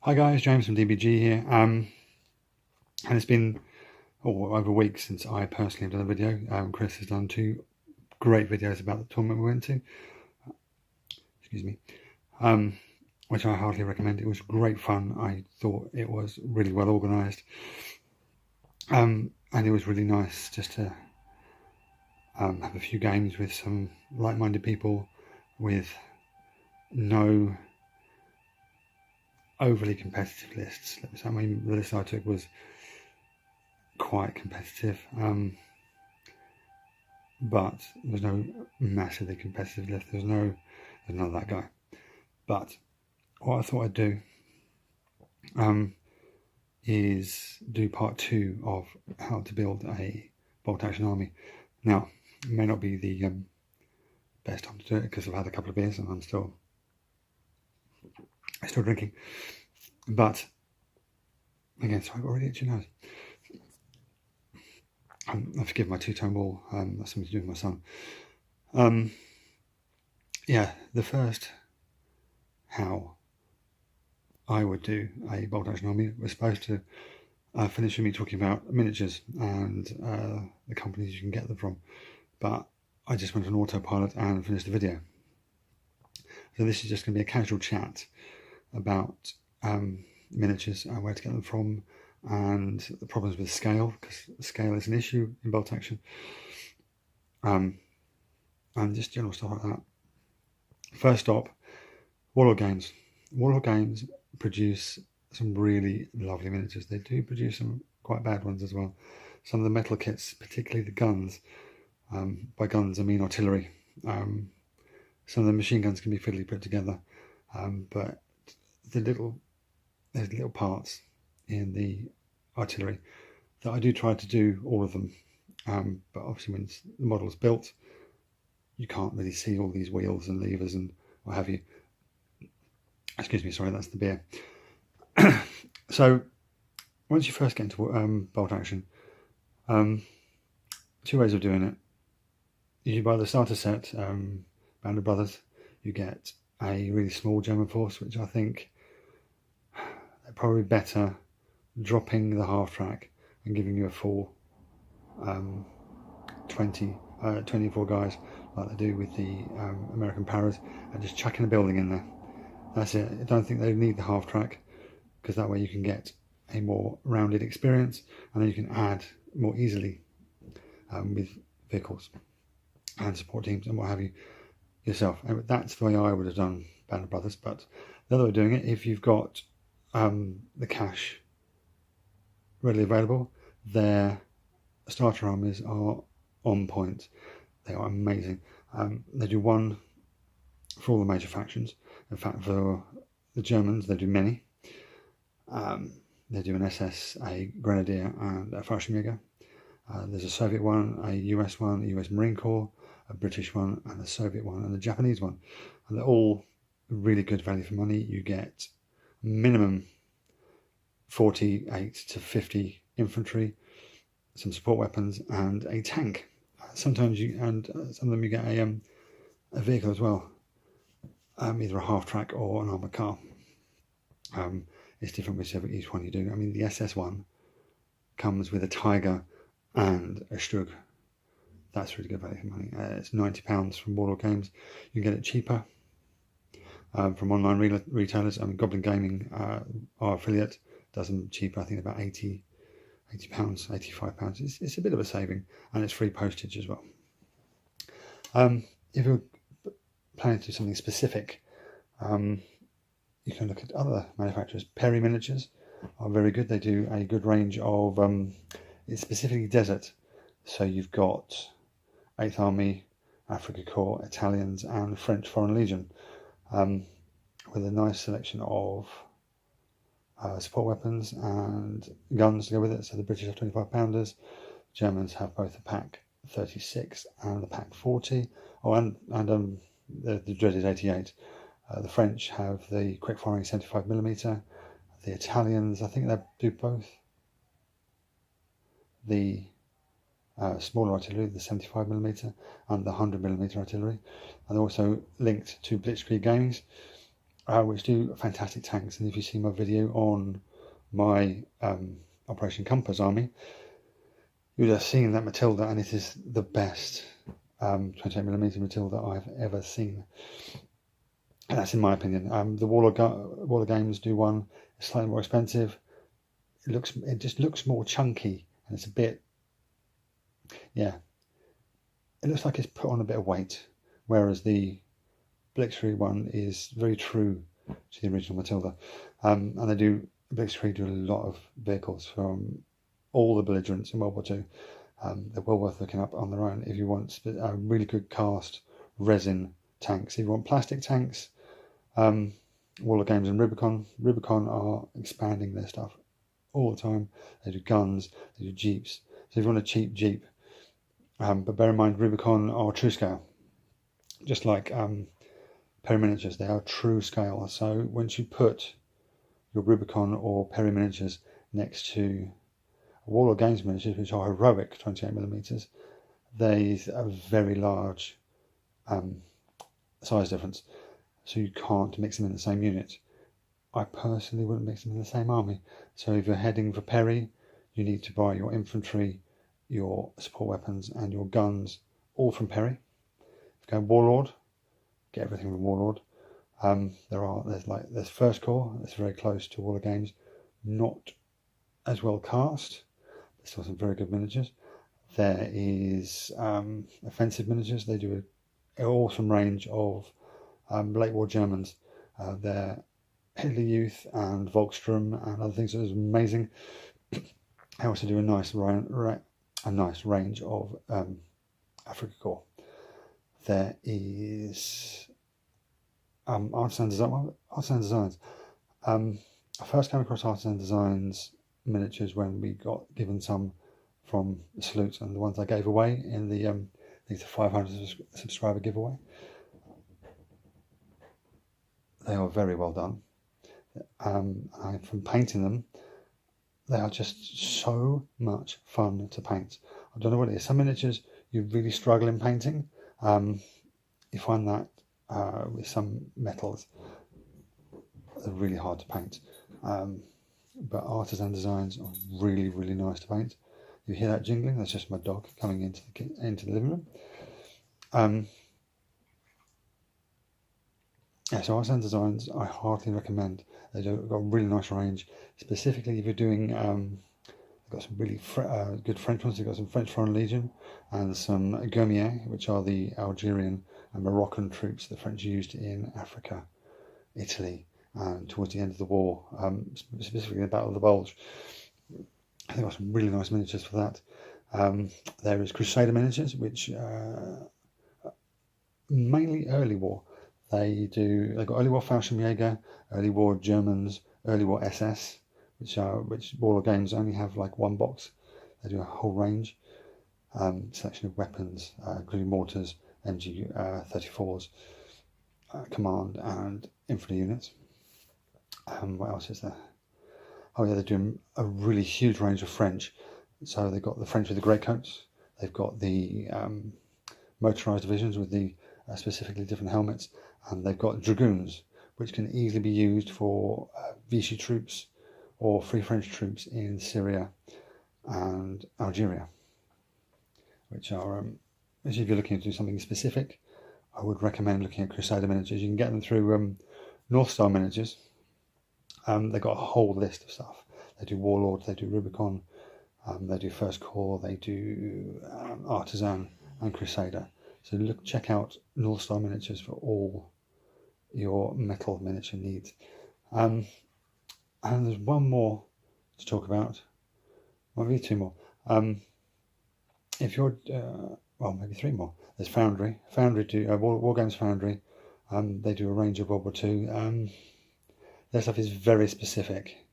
Hi guys, James from DBG here. And it's been over a week since I personally have done a video. Chris has done two great videos about the tournament we went to. Excuse me. Which I heartily recommend. It was great fun. I thought it was really well organised. And it was really nice just to have a few games with some like-minded people with no overly competitive lists. I mean, the list I took was quite competitive, but there was no massively competitive list. There's none of that guy. But what I thought I'd do is do part 2 of how to build a bolt action army. Now, it may not be the best time to do it because I've had a couple of beers and I'm still drinking. But again, so I've got really itchy nose. I forgive my two-tone wall. That's something to do with my son. Yeah, the first how I would do a bolt action army was supposed to finish with me talking about miniatures and the companies you can get them from, but I just went on autopilot and finished the video. So this is just going to be a casual chat about miniatures and where to get them from, and the problems with scale, because scale is an issue in bolt action, and just general stuff like that. First stop, Warlord Games. Warlord Games produce some really lovely miniatures. They do produce some quite bad ones as well. Some of the metal kits, particularly the guns, by guns I mean artillery. Some of the machine guns can be fiddly put together, but there's little parts in the artillery that I do try to do all of them, but obviously when the model's built you can't really see all these wheels and levers and what have you. Excuse me, sorry, that's the beer. So once you first get into bolt action, 2 ways of doing it. You buy the starter set, Band of Brothers. You get a really small German force, which I think they're probably better dropping the half track and giving you a full 24 guys like they do with the American Paras, and just chucking a building in there. That's it. I don't think they need the half track, because that way you can get a more rounded experience, and then you can add more easily with vehicles and support teams and what have you yourself. And that's the way I would have done Band of Brothers. But the other way of doing it, if you've got the cash readily available, their starter armies are on point. They are amazing. They do one for all the major factions. In fact, for the Germans, they do many. They do an SS, a Grenadier, and a Fallschirmjäger. There's a Soviet one, a US one, a US Marine Corps, a British one, and a Soviet one, and a Japanese one. And they're all really good value for money. You get minimum 48 to 50 infantry, some support weapons, and a tank. Sometimes some of them you get a vehicle as well, either a half track or an armoured car. It's different whichever each one you do. I mean, the SS one comes with a Tiger and a Stug. That's really good value for money. It's £90 from Warlord Games. You can get it cheaper from online retailers. I mean, Goblin Gaming, our affiliate, does them cheaper. I think about £80, £85. It's a bit of a saving, and it's free postage as well. If you're planning to do something specific, you can look at other manufacturers. Perry Miniatures are very good. They do a good range of it's specifically desert, so you've got 8th Army, Afrika Korps, Italians, and French Foreign Legion, with a nice selection of support weapons and guns to go with it. So the British have 25-pounders, Germans have both the Pack 36 and the Pack 40. Oh, and the dreaded 88. The French have the quick-firing 75mm. The Italians, I think they do both. The smaller artillery, the 75mm, and the 100mm artillery, and they're also linked to Blitzkrieg Games. which do fantastic tanks. And if you see my video on my Operation Compass Army, you'd have seen that Matilda, and it is the best 28mm Matilda I've ever seen. And that's in my opinion. The Warlord Games do one. It's slightly more expensive. It just looks more chunky, and it's a bit, yeah. It looks like it's put on a bit of weight, whereas the Blitzkrieg one is very true to the original Matilda. And Blitzkrieg do a lot of vehicles from all the belligerents in World War II. They're well worth looking up on their own if you want really good cast resin tanks. If you want plastic tanks, Warlord Games and Rubicon are expanding their stuff all the time. They do guns, they do jeeps. So if you want a cheap jeep, but bear in mind Rubicon are true scale, just like Perry Miniatures. They are true scale. So once you put your Rubicon or Perry Miniatures next to Warlord Games miniatures, which are heroic 28mm, there's a very large size difference, so you can't mix them in the same unit. I personally wouldn't mix them in the same army. So if you're heading for Perry, you need to buy your infantry, your support weapons, and your guns all from Perry. If you go Warlord, get everything from Warlord. There's First Corps that's very close to Warlord Games, not as well cast, but still some very good miniatures. There is Offensive Miniatures. They do an awesome range of late war Germans. They're Hitler Youth and Volkssturm and other things. So it's amazing. They also do a nice range of Afrika Korps. There is Artisan Designs. I first came across Artisan Designs miniatures when we got given some from the salutes, and the ones I gave away in the 500 subscriber giveaway. They are very well done. From painting them, they are just so much fun to paint. I don't know what it is. Some miniatures you really struggle in painting. You find that with some metals, they're really hard to paint. But Artisan Designs are really, really nice to paint. You hear that jingling? That's just my dog coming into the living room. Yeah, so Artisan Designs I heartily recommend. They've got a really nice range. Specifically, if you're doing, they've got some really good French ones. They've got some French Foreign Legion and some Gurmier, which are the Algerian and Moroccan troops the French used in Africa, Italy, and towards the end of the war, specifically the Battle of the Bulge. They've got some really nice miniatures for that. There is Crusader miniatures, which mainly early war. They've got early war Fallschirmjäger, early war Germans, early war SS, which Warlord Games only have like one box. They do a whole range, selection of weapons, including mortars, MG 34s, command and infantry units. What else is there? Oh yeah, they're doing a really huge range of French. So they've got the French with the greatcoats. They've got the motorised divisions with the specifically different helmets, and they've got dragoons, which can easily be used for Vichy troops or Free French troops in Syria and Algeria, which are, if you're looking to do something specific, I would recommend looking at Crusader miniatures. You can get them through North Star Miniatures. They've got a whole list of stuff. They do Warlord, they do Rubicon, they do First Corps, they do Artisan and Crusader. So check out North Star Miniatures for all your metal miniature needs. And there's one more to talk about. Well, maybe two more. If you're, well, maybe three more. There's Foundry. Foundry do War Games Foundry. They do a range of World War II. Their stuff is very specific.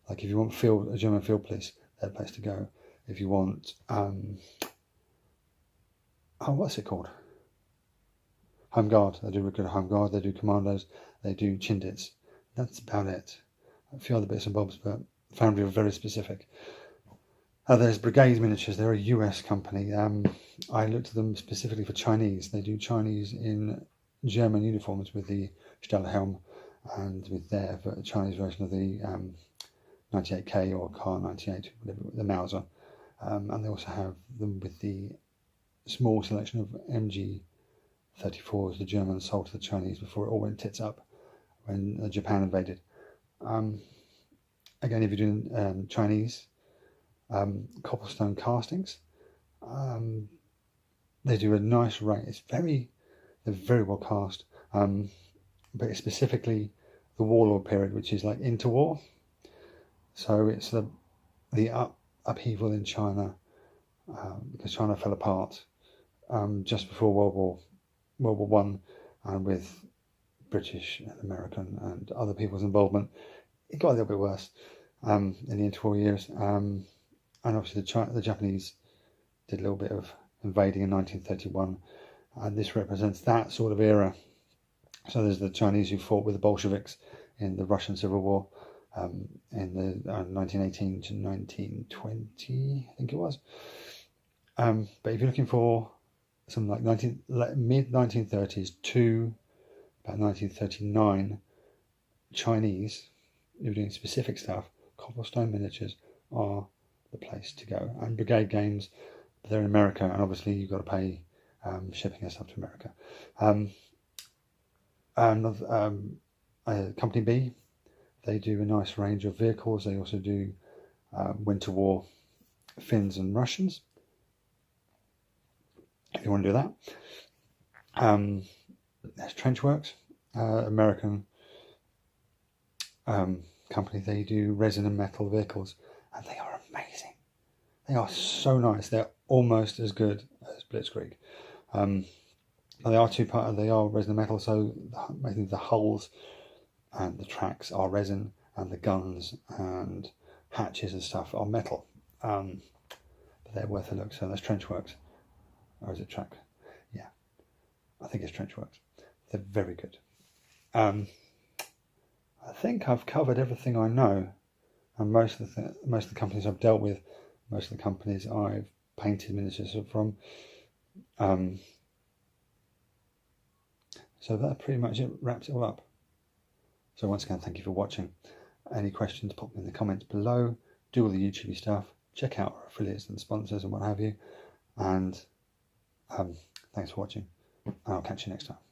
Like if you want a German field police, they're the place to go. If you want, what's it called? Home Guard. They do a good Home Guard. They do Commandos. They do Chindits. That's about it. A few other bits and bobs, but Foundry are very specific. There's Brigade Miniatures. They're a US company. I looked at them specifically for Chinese. They do Chinese in German uniforms with the Stahlhelm and with their Chinese version of the 98K or Car 98, whatever, the Mauser, and they also have them with the small selection of MG 34s the Germans sold to the Chinese before it all went tits up when Japan invaded. Again, if you're doing Chinese cobblestone castings, they do a nice rate. They're very well cast, but it's specifically the warlord period, which is like interwar. So it's the upheaval in China, because China fell apart just before World War One, and with British and American and other people's involvement, it got a little bit worse in the interwar years. And obviously the Japanese did a little bit of invading in 1931, and this represents that sort of era. So there's the Chinese who fought with the Bolsheviks in the Russian Civil War in the 1918 to 1920, I think it was. But if you're looking for something like mid 1930s to about 1939 Chinese, if you're doing specific stuff, cobblestone miniatures are the place to go. And brigade games, they're in America, and obviously you've got to pay shipping and stuff to America. Company B, they do a nice range of vehicles. They also do Winter War Finns and Russians, if you want to do that. There's Trenchworks, American company. They do resin and metal vehicles, and they are amazing. They are so nice. They're almost as good as Blitzkrieg. They are resin and metal, so the hulls and the tracks are resin, and the guns and hatches and stuff are metal. But they're worth a look. So that's Trenchworks. Or is it Track? Yeah, I think it's Trenchworks. They're very good. I think I've covered everything I know, and most of the companies I've dealt with, most of the companies I've painted miniatures from. So that pretty much wraps it all up. So once again, thank you for watching. Any questions, pop them in the comments below. Do all the YouTube stuff. Check out our affiliates and sponsors and what have you. And thanks for watching. And I'll catch you next time.